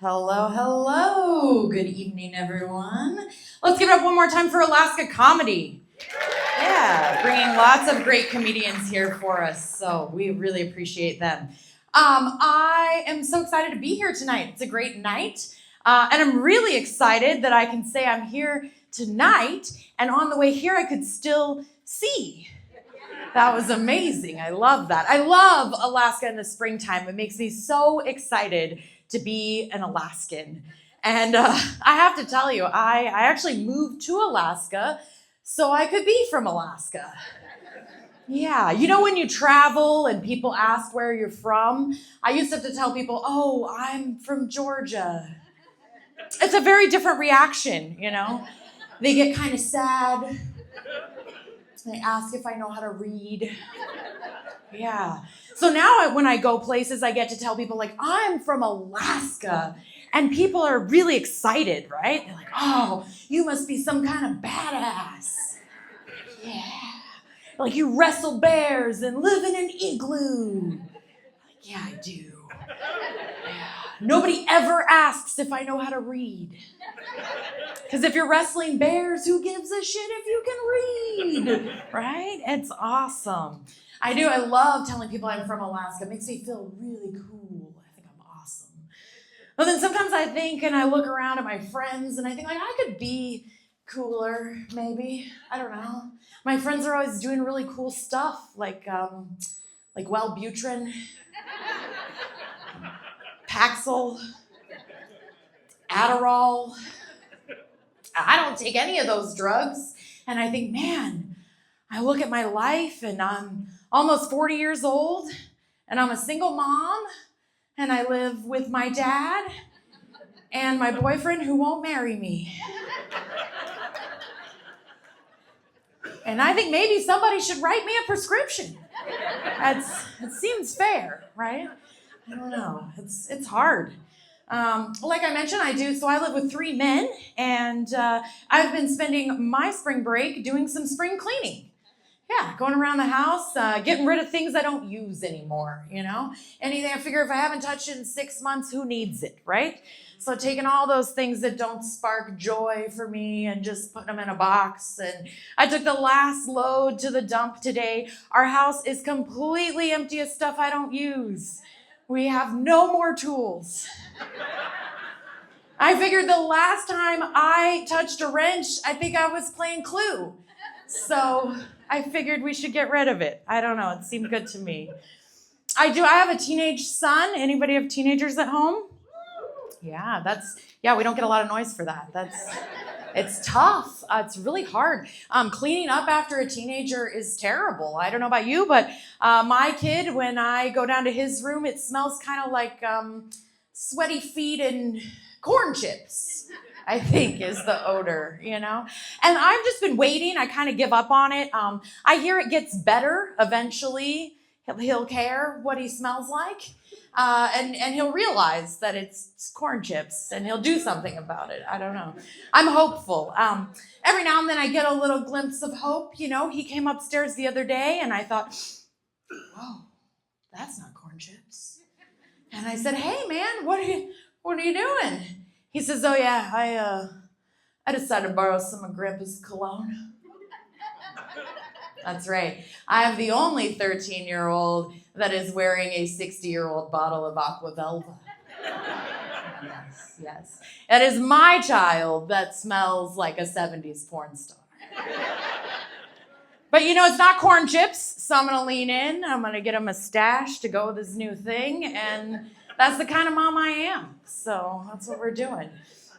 Hello, hello. Good evening, everyone. Let's give it up one more time for Alaska Comedy. Yeah, bringing lots of great comedians here for us, so we really appreciate them. I am so excited to be here tonight. It's a great night, and I'm really excited that I can say I'm here tonight, and on the way here I could still see. That was amazing. I love that. I love Alaska in the springtime. It makes me so excited to be an Alaskan. And I have to tell you, I actually moved to Alaska so I could be from Alaska. Yeah, you know when you travel and people ask where you're from, I used to have to tell people, oh, I'm from Georgia. It's a very different reaction, you know? They get kind of sad. They ask if I know how to read. Yeah. So now when I go places, I get to tell people, like, I'm from Alaska. And people are really excited, right? They're like, oh, you must be some kind of badass. Yeah. Like you wrestle bears and live in an igloo. Like, yeah, I do. Yeah. Nobody ever asks if I know how to read. Because if you're wrestling bears, who gives a shit if you can read? Right? It's awesome. I do. I love telling people I'm from Alaska. It makes me feel really cool. I think I'm awesome. But then sometimes I think and I look around at my friends and I think, like, I could be cooler, maybe. I don't know. My friends are always doing really cool stuff, like Wellbutrin, Paxil, Adderall. I don't take any of those drugs. And I think, man, I look at my life and I'm almost 40 years old and I'm a single mom and I live with my dad and my boyfriend who won't marry me. And I think maybe somebody should write me a prescription. It seems fair, right? I don't know. It's hard. Like I mentioned, I live with 3 men, and I've been spending my spring break doing some spring cleaning. Yeah, going around the house, getting rid of things I don't use anymore, you know? Anything I figure if I haven't touched it in 6 months, who needs it, right? So taking all those things that don't spark joy for me and just putting them in a box. And I took the last load to the dump today. Our house is completely empty of stuff I don't use. We have no more tools. I figured the last time I touched a wrench, I think I was playing Clue. So I figured we should get rid of it. I don't know. It seemed good to me. I have a teenage son. Anybody have teenagers at home? Yeah, we don't get a lot of noise for that. It's tough. It's really hard. Cleaning up after a teenager is terrible. I don't know about you, but my kid, when I go down to his room, it smells kind of like sweaty feet and corn chips, I think is the odor, you know? And I've just been waiting. I kind of give up on it. I hear it gets better eventually. He'll care what he smells like. And he'll realize that it's corn chips and he'll do something about it. I don't know. I'm hopeful. Every now and then I get a little glimpse of hope. You know, he came upstairs the other day and I thought, whoa, that's not corn chips. And I said, hey man, what are you doing? He says, oh yeah, I decided to borrow some of Grandpa's cologne. That's right. I'm the only 13-year-old that is wearing a 60-year-old bottle of Aqua Velva. Yes. It is my child that smells like a 70s porn star. But you know, it's not corn chips, so I'm going to lean in. I'm going to get him a stash to go with his new thing, and that's the kind of mom I am. So that's what we're doing.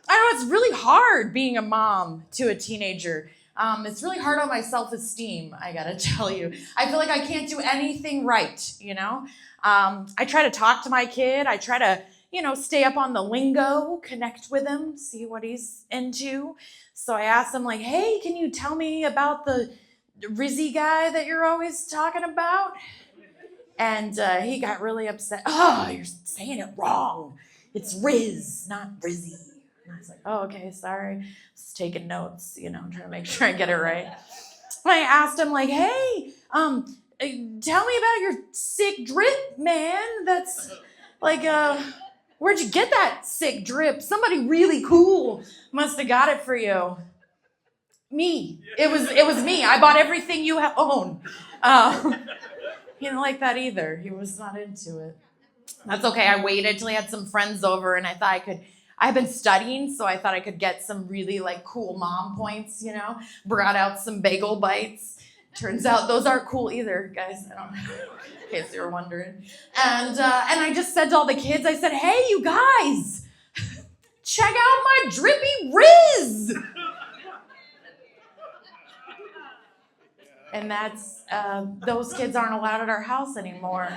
I know it's really hard being a mom to a teenager. It's really hard on my self-esteem, I gotta tell you. I feel like I can't do anything right, you know? I try to talk to my kid. I try to, stay up on the lingo, connect with him, see what he's into. So I asked him, like, hey, can you tell me about the Rizzy guy that you're always talking about? And he got really upset. Oh, you're saying it wrong. It's Riz, not Rizzy. And I was like, oh, okay, sorry. Just taking notes, trying to make sure I get it right. And I asked him, like, hey, tell me about your sick drip, man. That's like, Where'd you get that sick drip? Somebody really cool must have got it for you. Me. It was me. I bought everything you own. He didn't like that either. He was not into it. That's okay. I waited till he had some friends over, and I thought I've been studying, so I thought I could get some really like cool mom points, Brought out some bagel bites. Turns out those aren't cool either, guys. I don't know, in case you were wondering. And I just said to all the kids, I said, hey, you guys, check out my drippy Riz. And that's, those kids aren't allowed at our house anymore.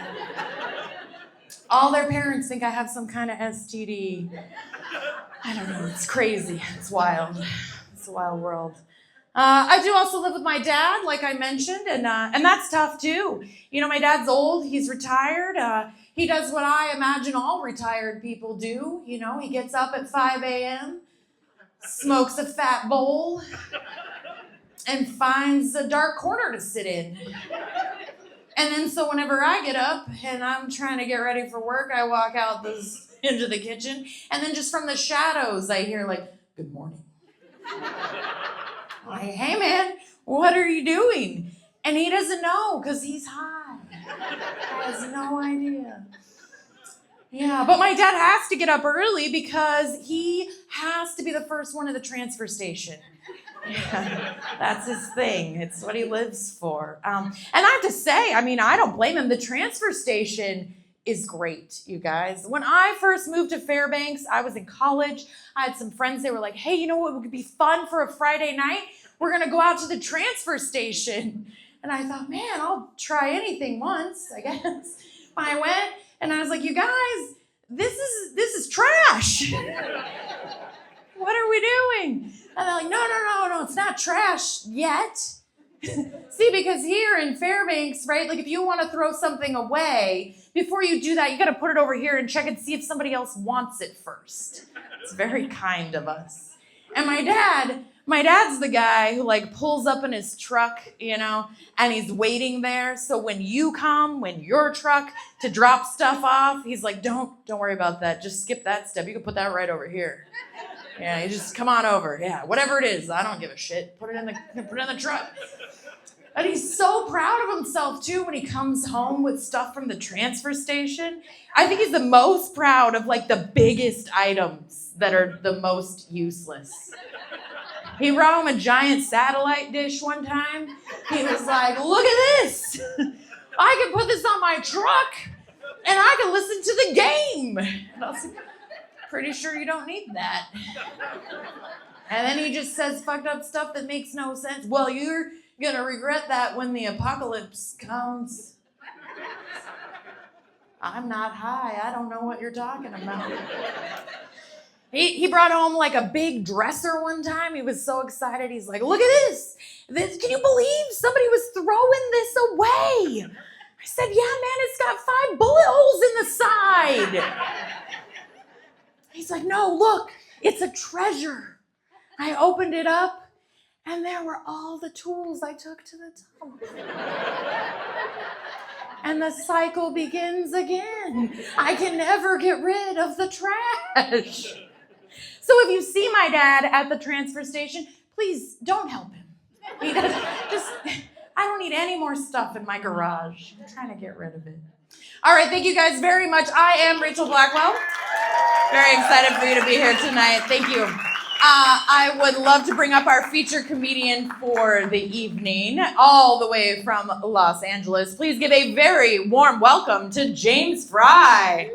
All their parents think I have some kind of STD. I don't know, it's crazy, it's wild. It's a wild world. I do also live with my dad, like I mentioned, and that's tough too. My dad's old, he's retired. He does what I imagine all retired people do. He gets up at 5 a.m., smokes a fat bowl, and finds a dark corner to sit in. And then so whenever I get up and I'm trying to get ready for work, I walk out into the kitchen, and then just from the shadows, I hear like, good morning. Like, hey man, what are you doing? And he doesn't know because he's high. He has no idea. Yeah, but my dad has to get up early because he has to be the first one at the transfer station. Yeah, that's his thing. It's what he lives for. And I have to say, I don't blame him. The transfer station is great, you guys. When I first moved to Fairbanks, I was in college. I had some friends that were like, hey, you know what would be fun for a Friday night? We're going to go out to the transfer station. And I thought, man, I'll try anything once, I guess. I went and I was like, you guys, this is trash. What are we doing? And they're like, no, it's not trash yet. See, because here in Fairbanks, right, like if you want to throw something away, before you do that, you got to put it over here and check and see if somebody else wants it first. It's very kind of us. And my dad's the guy who like pulls up in his truck, and he's waiting there. So when your truck to drop stuff off, he's like, don't worry about that. Just skip that step. You can put that right over here. Yeah, you just come on over. Yeah, whatever it is, I don't give a shit. Put it in the truck. And he's so proud of himself too when he comes home with stuff from the transfer station. I think he's the most proud of like the biggest items that are the most useless. He brought home a giant satellite dish one time. He was like, look at this. I can put this on my truck and I can listen to the game. And I was like, pretty sure you don't need that. And then he just says fucked up stuff that makes no sense. Well, you're going to regret that when the apocalypse comes. I'm not high. I don't know what you're talking about. He brought home like a big dresser one time. He was so excited. He's like, look at this. Can you believe somebody was throwing this away? I said, yeah, man, it's got 5 bullet holes in the side. He's like, no, look, it's a treasure. I opened it up, and there were all the tools I took to the dump. And the cycle begins again. I can never get rid of the trash. So if you see my dad at the transfer station, please don't help him. I don't need any more stuff in my garage. I'm trying to get rid of it. All right, thank you guys very much. I am Rachel Blackwell. Very excited for you to be here tonight. Thank you. I would love to bring up our featured comedian for the evening, all the way from Los Angeles. Please give a very warm welcome to James Frey.